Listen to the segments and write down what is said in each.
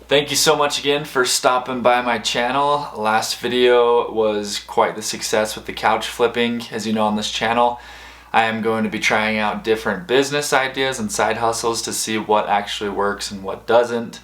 Thank you so much again for stopping by my channel. Last video was quite the success with the couch flipping. As you know, on this channel, I am going to be trying out different business ideas and side hustles to see what actually works and what doesn't.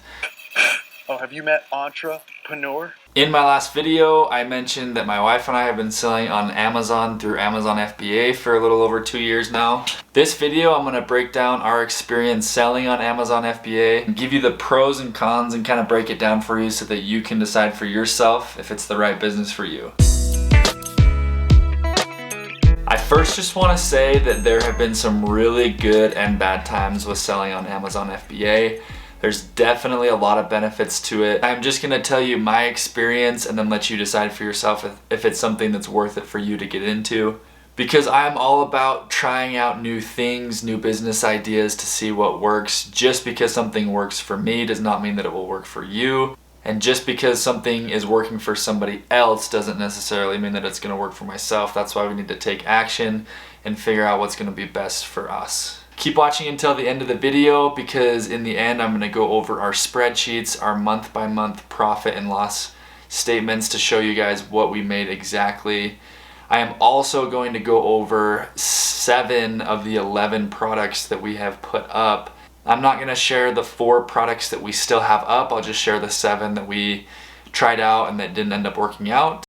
Oh, have you met Entrepreneur? In my last video, I mentioned that my wife and I have been selling on Amazon through Amazon FBA for a little over 2 years now. This video, I'm going to break down our experience selling on Amazon FBA and give you the pros and cons and kind of break it down for you so that you can decide for yourself if it's the right business for you. I first just want to say that there have been some really good and bad times with selling on Amazon FBA. There's definitely a lot of benefits to it. I'm just going to tell you my experience and then let you decide for yourself if it's something that's worth it for you to get into. Because I'm all about trying out new things, new business ideas to see what works. Just because something works for me does not mean that it will work for you. And just because something is working for somebody else doesn't necessarily mean that it's going to work for myself. That's why we need to take action and figure out what's going to be best for us. Keep watching until the end of the video because in the end I'm going to go over our spreadsheets, our month-by-month profit and loss statements to show you guys what we made exactly. I am also going to go over 7 of the 11 products that we have put up. I'm not going to share the 4 products that we still have up. I'll just share the 7 that we tried out and that didn't end up working out.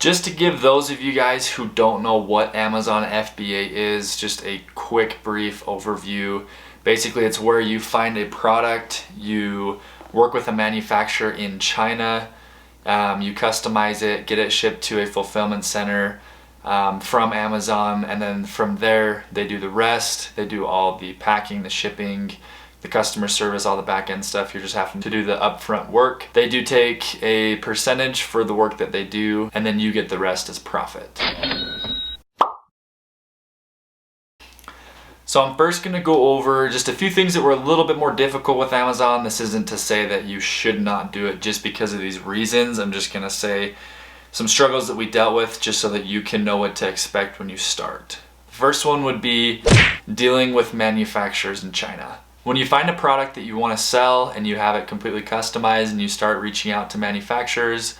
Just to give those of you guys who don't know what Amazon FBA is, just a quick brief overview. Basically, it's where you find a product, you work with a manufacturer in China, you customize it, get it shipped to a fulfillment center from Amazon, and then from there they do the rest. They do all the packing, the shipping, the customer service, all the back end stuff. You're just having to do the upfront work. They do take a percentage for the work that they do, and then you get the rest as profit. So I'm first gonna go over just a few things that were a little bit more difficult with Amazon. This isn't to say that you should not do it just because of these reasons. I'm just gonna say some struggles that we dealt with just so that you can know what to expect when you start. The first one would be dealing with manufacturers in China. When you find a product that you want to sell and you have it completely customized and you start reaching out to manufacturers,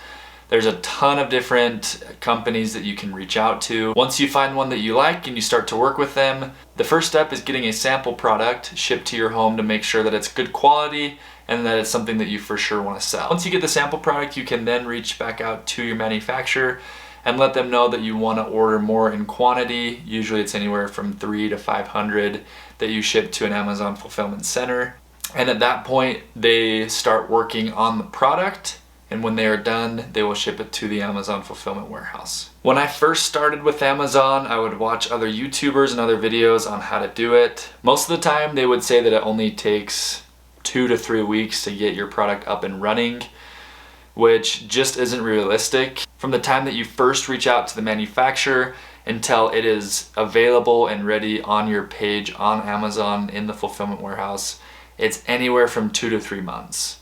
there's a ton of different companies that you can reach out to. Once you find one that you like and you start to work with them, the first step is getting a sample product shipped to your home to make sure that it's good quality and that it's something that you for sure want to sell. Once you get the sample product, you can then reach back out to your manufacturer and let them know that you want to order more in quantity. Usually it's anywhere from 300 to 500 that you ship to an Amazon fulfillment center. And at that point, they start working on the product, and when they are done, they will ship it to the Amazon fulfillment warehouse. When I first started with Amazon, I would watch other YouTubers and other videos on how to do it. Most of the time, they would say that it only takes 2 to 3 weeks to get your product up and running, which just isn't realistic. From the time that you first reach out to the manufacturer until it is available and ready on your page on Amazon in the fulfillment warehouse, it's anywhere from 2 to 3 months.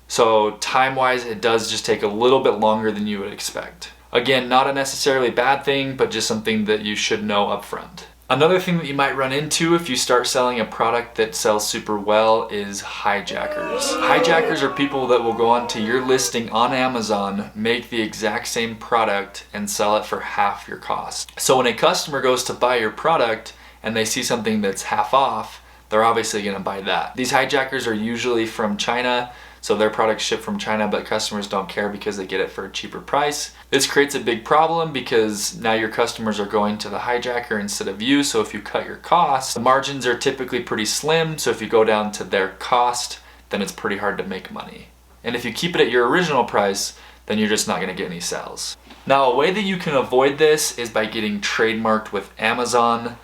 So time-wise, it does just take a little bit longer than you would expect. Again, not a necessarily bad thing, but just something that you should know up front. Another thing that you might run into if you start selling a product that sells super well is hijackers. Hijackers are people that will go onto your listing on Amazon, make the exact same product, and sell it for half your cost. So when a customer goes to buy your product and they see something that's half off, they're obviously going to buy that. These hijackers are usually from China, so their products ship from China, but customers don't care because they get it for a cheaper price. This creates a big problem because now your customers are going to the hijacker instead of you. So if you cut your costs, the margins are typically pretty slim. So if you go down to their cost, then it's pretty hard to make money. And if you keep it at your original price, then you're just not gonna get any sales. Now, a way that you can avoid this is by getting trademarked with Amazon.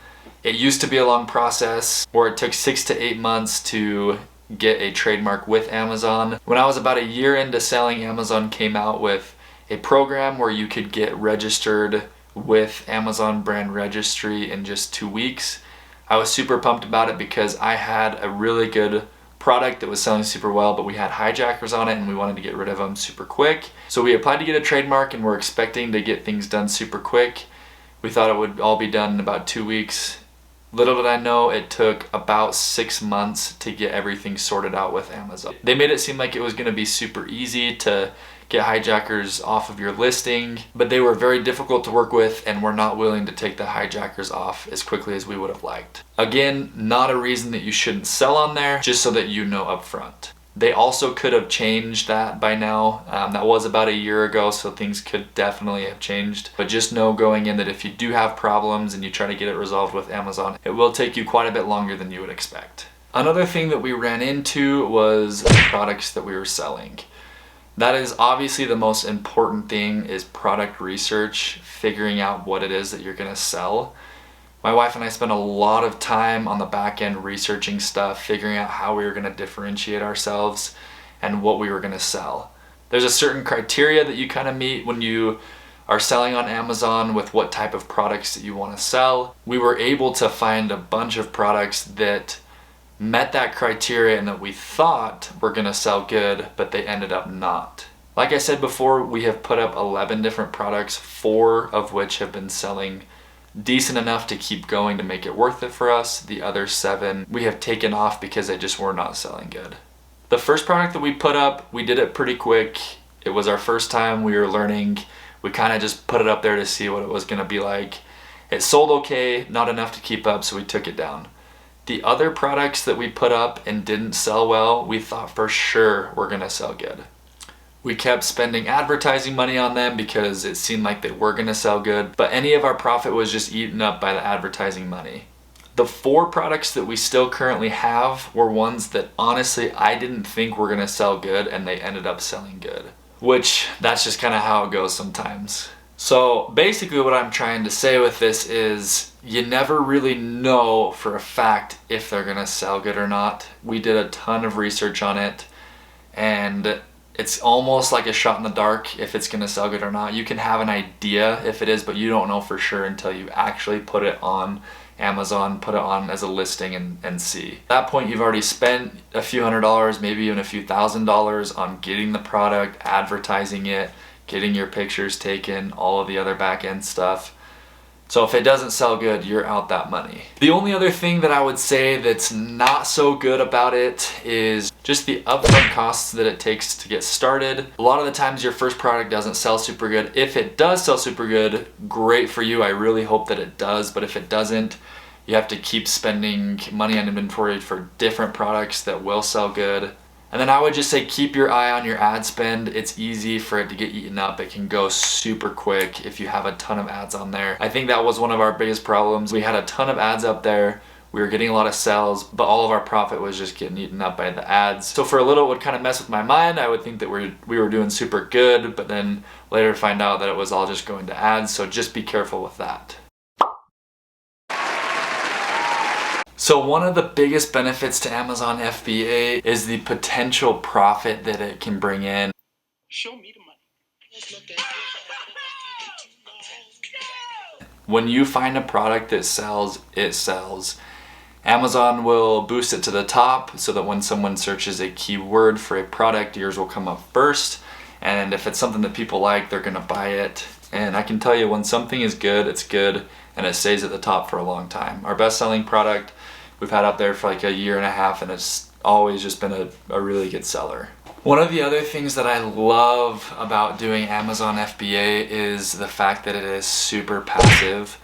It used to be a long process where it took 6 to 8 months to get a trademark with Amazon. When I was about a year into selling, Amazon came out with a program where you could get registered with Amazon brand registry in just 2 weeks. I was super pumped about it because I had a really good product that was selling super well, but we had hijackers on it and we wanted to get rid of them super quick. So we applied to get a trademark and we're expecting to get things done super quick. We thought it would all be done in about 2 weeks. Little did I know it took about 6 months to get everything sorted out with Amazon. They made it seem like it was going to be super easy to get hijackers off of your listing, but they were very difficult to work with and were not willing to take the hijackers off as quickly as we would have liked. Again, not a reason that you shouldn't sell on there, just so that you know upfront. They also could have changed that by now. That was about a year ago, so things could definitely have changed. But just know going in that if you do have problems and you try to get it resolved with Amazon, it will take you quite a bit longer than you would expect. Another thing that we ran into was the products that we were selling. That is obviously the most important thing, is product research, figuring out what it is that you're gonna sell. My wife and I spent a lot of time on the back end researching stuff, figuring out how we were going to differentiate ourselves and what we were going to sell. There's a certain criteria that you kind of meet when you are selling on Amazon with what type of products that you want to sell. We were able to find a bunch of products that met that criteria and that we thought were going to sell good, but they ended up not. Like I said before, we have put up 11 different products, 4 of which have been selling decent enough to keep going to make it worth it for us. The other 7 we have taken off because they just were not selling good. The first product that we put up, we did it pretty quick. It was our first time, we were learning. We kind of just put it up there to see what it was going to be like. It sold okay, not enough to keep up, so we took it down. The other products that we put up and didn't sell well, we thought for sure were going to sell good. We kept spending advertising money on them because it seemed like they were going to sell good, but any of our profit was just eaten up by the advertising money. The 4 products that we still currently have were ones that honestly I didn't think were going to sell good, and they ended up selling good. Which, that's just kind of how it goes sometimes. So basically what I'm trying to say with this is you never really know for a fact if they're going to sell good or not. We did a ton of research on it, and it's almost like a shot in the dark if it's going to sell good or not. You can have an idea if it is, but you don't know for sure until you actually put it on Amazon, put it on as a listing and see. At that point, you've already spent a few $100s, maybe even a few $1,000s on getting the product, advertising it, getting your pictures taken, all of the other back end stuff. So if it doesn't sell good, you're out that money. The only other thing that I would say that's not so good about it is just the upfront costs that it takes to get started. A lot of the times your first product doesn't sell super good. If it does sell super good, great for you. I really hope that it does, but if it doesn't, you have to keep spending money on inventory for different products that will sell good. And then I would just say keep your eye on your ad spend. It's easy for it to get eaten up. It can go super quick if you have a ton of ads on there. I think that was one of our biggest problems. We had a ton of ads up there. We were getting a lot of sales, but all of our profit was just getting eaten up by the ads. So for a little, it would kind of mess with my mind. I would think that we were doing super good, but then later find out that it was all just going to ads. So just be careful with that. So one of the biggest benefits to Amazon FBA is the potential profit that it can bring in. Show me the money. When you find a product that sells, it sells. Amazon will boost it to the top so that when someone searches a keyword for a product, yours will come up first. And if it's something that people like, they're gonna buy it. And I can tell you, when something is good, it's good, and it stays at the top for a long time. Our best-selling product we've had up there for like a year and a half, and it's always just been a really good seller. One of the other things that I love about doing Amazon FBA is the fact that it is super passive.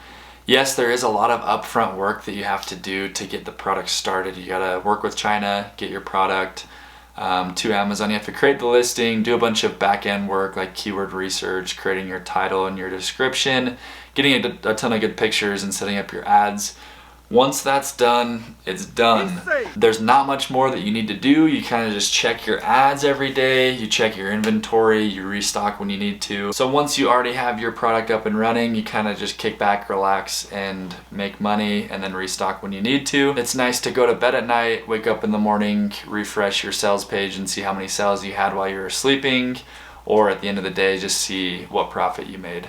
Yes, there is a lot of upfront work that you have to do to get the product started. You gotta work with China, get your product to Amazon. You have to create the listing, do a bunch of back-end work like keyword research, creating your title and your description, getting a ton of good pictures, and setting up your ads. Once that's done, it's done. There's not much more that you need to do. You kind of just check your ads every day, you check your inventory, you restock when you need to. So once you already have your product up and running, you kind of just kick back, relax, and make money, and then restock when you need to. It's nice to go to bed at night, wake up in the morning, refresh your sales page and see how many sales you had while you were sleeping, or at the end of the day, just see what profit you made.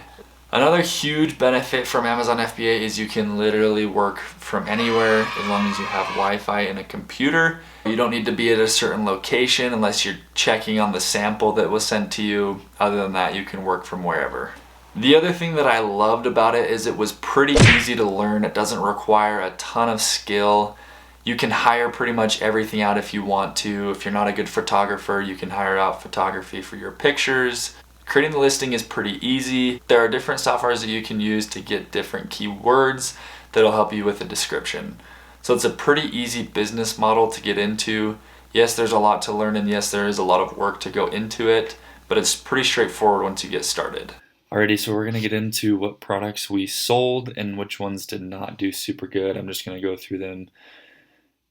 Another huge benefit from Amazon FBA is you can literally work from anywhere as long as you have Wi-Fi and a computer. You don't need to be at a certain location unless you're checking on the sample that was sent to you. Other than that, you can work from wherever. The other thing that I loved about it is it was pretty easy to learn. It doesn't require a ton of skill. You can hire pretty much everything out if you want to. If you're not a good photographer, you can hire out photography for your pictures. Creating the listing is pretty easy. There are different softwares that you can use to get different keywords that'll help you with the description. So it's a pretty easy business model to get into. Yes, there's a lot to learn, and yes, there is a lot of work to go into it, but it's pretty straightforward once you get started. Alrighty, so we're going to get into what products we sold and which ones did not do super good. I'm just going to go through them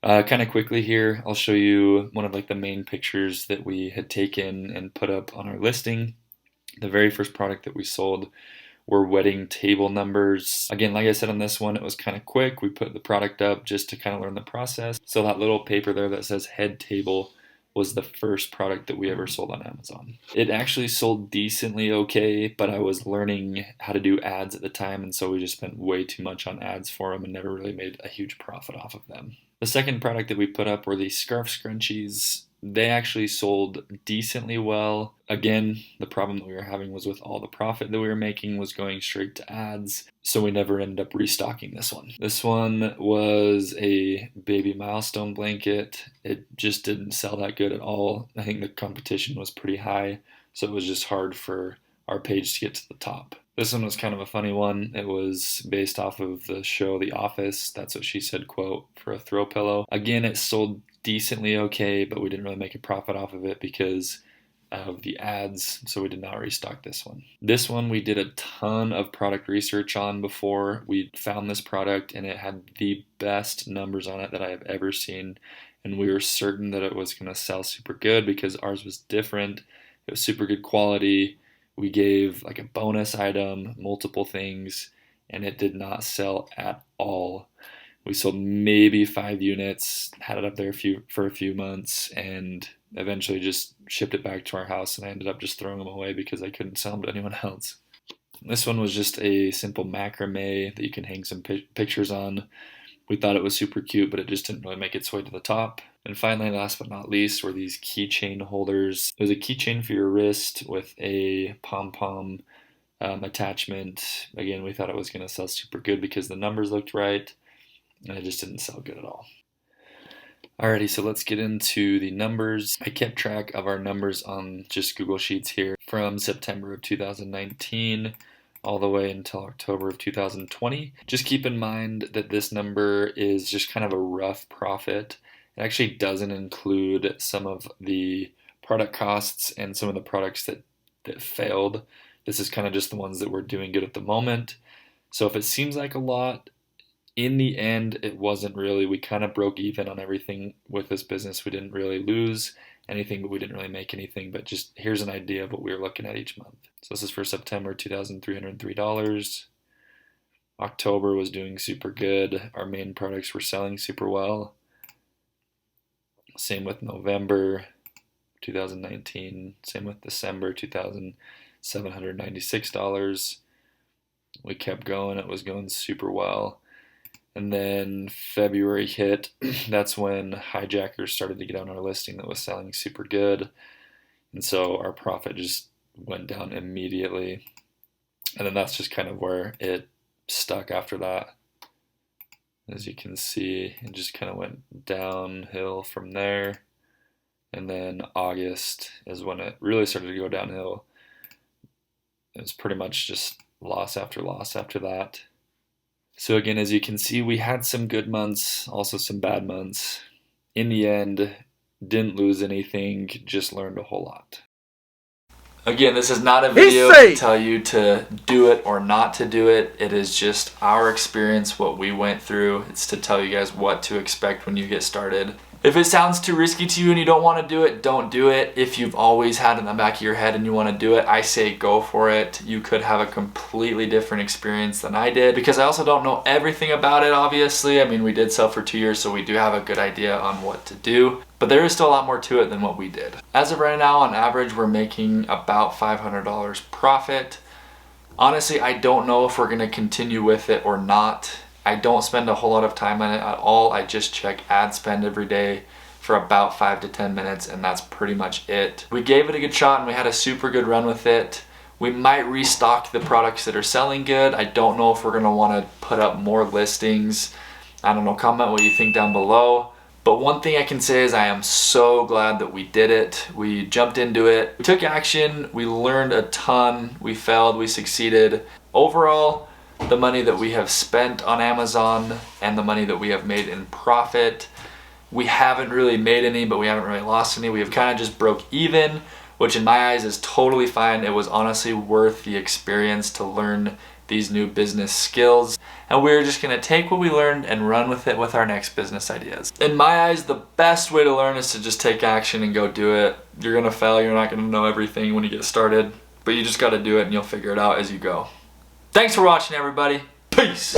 kind of quickly here. I'll show you one of the main pictures that we had taken and put up on our listing. The very first product that we sold were wedding table numbers. Again, like I said on this one, it was kind of quick. We put the product up just to kind of learn the process. So that little paper there that says head table was the first product that we ever sold on Amazon. It actually sold decently okay, but I was learning how to do ads at the time, and so we just spent way too much on ads for them and never really made a huge profit off of them. The second product that we put up were these scarf scrunchies. They actually sold decently well. Again, the problem that we were having was with all the profit that we were making was going straight to ads, so we never ended up restocking this one. This one was a baby milestone blanket. It just didn't sell that good at all. I think the competition was pretty high, so it was just hard for our page to get to the top. This one was kind of a funny one. It was based off of the show The Office. That's what she said quote for a throw pillow. Again, it sold decently okay, but we didn't really make a profit off of it because of the ads, so we did not restock this one. This one we did a ton of product research on before we found this product, and it had the best numbers on it that I have ever seen, and we were certain that it was going to sell super good because ours was different. It was super good quality. We gave a bonus item, multiple things, and it did not sell at all. We sold maybe 5 units, had it up there for a few months, and eventually just shipped it back to our house, and I ended up just throwing them away because I couldn't sell them to anyone else. This one was just a simple macrame that you can hang some pictures on. We thought it was super cute, but it just didn't really make its way to the top. And finally, last but not least, were these keychain holders. It was a keychain for your wrist with a pom-pom attachment. Again, we thought it was going to sell super good because the numbers looked right, and it just didn't sell good at all. Alrighty, so let's get into the numbers. I kept track of our numbers on just Google Sheets here from September of 2019 all the way until October of 2020. Just keep in mind that this number is just kind of a rough profit. It actually doesn't include some of the product costs and some of the products that failed. This is kind of just the ones that we're doing good at the moment. So if it seems like a lot, in the end, it wasn't really. We kind of broke even on everything with this business. We didn't really lose anything, but we didn't really make anything. But just here's an idea of what we were looking at each month. So this is for September, $2,303. October was doing super good. Our main products were selling super well. Same with November 2019. Same with December, $2,796. We kept going. It was going super well. And then February hit. That's when hijackers started to get on our listing that was selling super good. And so our profit just went down immediately. And then that's just kind of where it stuck after that. As you can see, it just kind of went downhill from there. And then August is when it really started to go downhill. It was pretty much just loss after loss after that. So again, as you can see, we had some good months, also some bad months. In the end, didn't lose anything, just learned a whole lot. Again, this is not a video to tell you to do it or not to do it. It is just our experience, what we went through. It's to tell you guys what to expect when you get started. If it sounds too risky to you and you don't want to do it, don't do it. If you've always had it in the back of your head and you want to do it, I say go for it. You could have a completely different experience than I did, because I also don't know everything about it, obviously. I mean, we did sell for 2 years, so we do have a good idea on what to do. But there is still a lot more to it than what we did. As of right now, on average, we're making about $500 profit. Honestly, I don't know if we're going to continue with it or not. I don't spend a whole lot of time on it at all. I just check ad spend every day for about 5 to 10 minutes, and that's pretty much it. We gave it a good shot and we had a super good run with it. We might restock the products that are selling good. I don't know if we're gonna wanna put up more listings. I don't know, comment what you think down below. But one thing I can say is I am so glad that we did it. We jumped into it, we took action, we learned a ton, we failed, we succeeded. Overall, the money that we have spent on Amazon and the money that we have made in profit, we haven't really made any, but we haven't really lost any. We have kind of just broke even, which in my eyes is totally fine. It was honestly worth the experience to learn these new business skills. And we're just gonna take what we learned and run with it with our next business ideas. In my eyes, the best way to learn is to just take action and go do it. You're gonna fail, you're not gonna know everything when you get started, but you just gotta do it and you'll figure it out as you go. Thanks for watching, everybody. Peace.